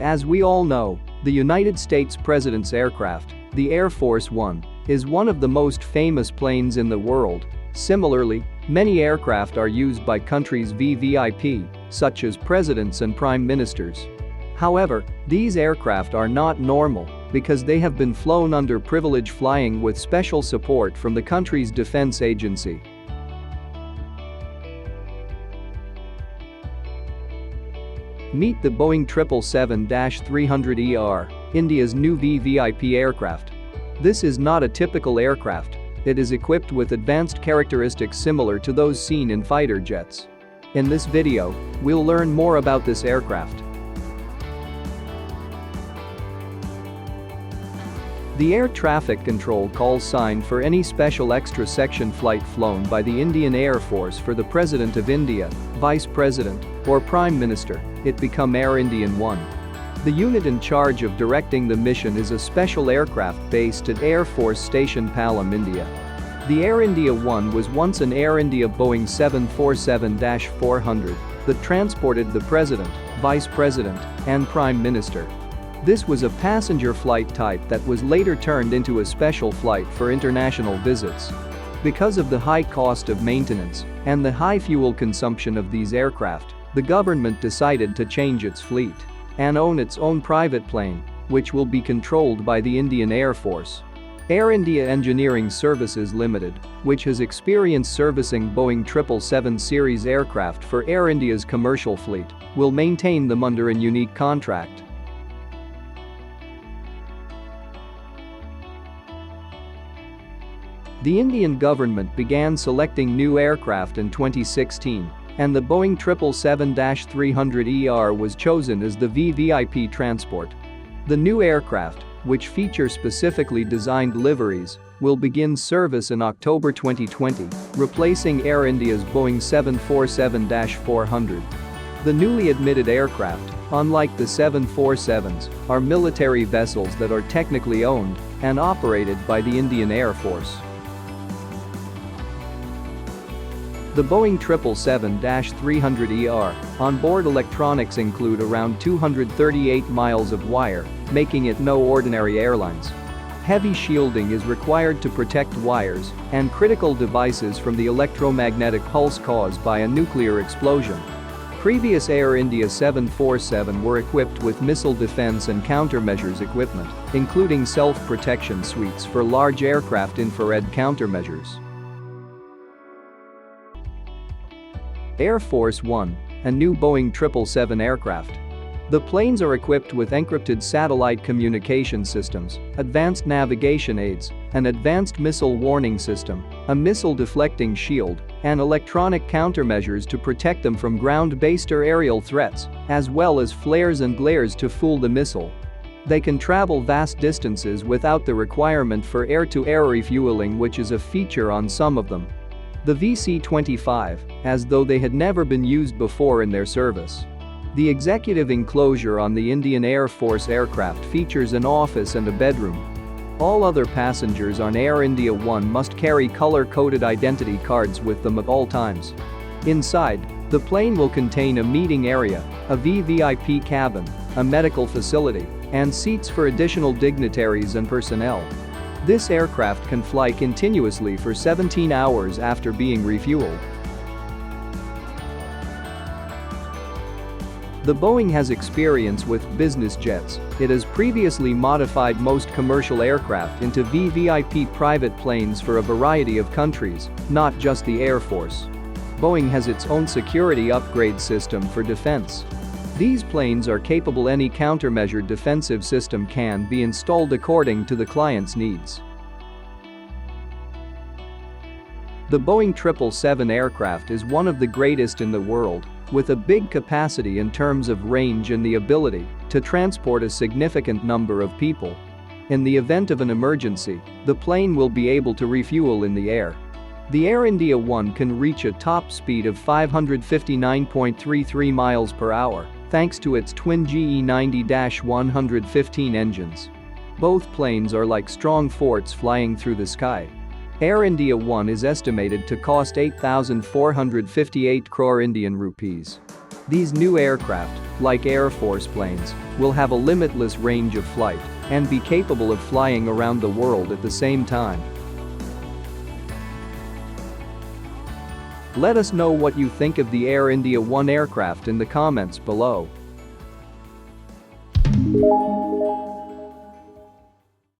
As we all know, the United States President's aircraft, the Air Force One, is one of the most famous planes in the world. Similarly, many aircraft are used by countries' VVIP, such as presidents and prime ministers. However, these aircraft are not normal because they have been flown under privilege flying with special support from the country's defense agency. Meet the Boeing 777-300ER, India's new VVIP aircraft. This is not a typical aircraft. It is equipped with advanced characteristics similar to those seen in fighter jets. In this video, we'll learn more about this aircraft. The air traffic control call sign for any special extra section flight flown by the Indian Air Force for the President of India, Vice President, or Prime Minister, it become Air India 1. The unit in charge of directing the mission is a special aircraft based at Air Force Station Palam, India. The Air India 1 was once an Air India Boeing 747-400 that transported the President, Vice President, and Prime Minister. This was a passenger flight type that was later turned into a special flight for international visits. Because of the high cost of maintenance and the high fuel consumption of these aircraft, the government decided to change its fleet and own its own private plane, which will be controlled by the Indian Air Force. Air India Engineering Services Limited, which has experience servicing Boeing 777 series aircraft for Air India's commercial fleet, will maintain them under a unique contract. The Indian government began selecting new aircraft in 2016, and the Boeing 777-300ER was chosen as the VVIP transport. The new aircraft, which feature specifically designed liveries, will begin service in October 2020, replacing Air India's Boeing 747-400. The newly admitted aircraft, unlike the 747s, are military vessels that are technically owned and operated by the Indian Air Force. The Boeing 777-300ER onboard electronics include around 238 miles of wire, making it no ordinary airlines. Heavy shielding is required to protect wires and critical devices from the electromagnetic pulse caused by a nuclear explosion. Previous Air India 747 were equipped with missile defense and countermeasures equipment, including self-protection suites for large aircraft infrared countermeasures. Air Force One, a new Boeing 777 aircraft. The planes are equipped with encrypted satellite communication systems, advanced navigation aids, an advanced missile warning system, a missile deflecting shield, and electronic countermeasures to protect them from ground-based or aerial threats, as well as flares and glares to fool the missile. They can travel vast distances without the requirement for air-to-air refueling, which is a feature on some of them. The VC-25, as though they had never been used before in their service. The executive enclosure on the Indian Air Force aircraft features an office and a bedroom. All other passengers on Air India 1 must carry color-coded identity cards with them at all times. Inside, the plane will contain a meeting area, a VVIP cabin, a medical facility, and seats for additional dignitaries and personnel. This aircraft can fly continuously for 17 hours after being refueled. The Boeing has experience with business jets. It has previously modified most commercial aircraft into VVIP private planes for a variety of countries, not just the Air Force. Boeing has its own security upgrade system for defense. These planes are capable. Any countermeasure defensive system can be installed according to the client's needs. The Boeing 777 aircraft is one of the greatest in the world, with a big capacity in terms of range and the ability to transport a significant number of people. In the event of an emergency, the plane will be able to refuel in the air. The Air India 1 can reach a top speed of 559.33 miles per hour, thanks to its twin GE90-115 engines. Both planes are like strong forts flying through the sky. Air India 1 is estimated to cost 8,458 crore Indian rupees. These new aircraft, like Air Force planes, will have a limitless range of flight and be capable of flying around the world at the same time. Let us know what you think of the Air India 1 aircraft in the comments below.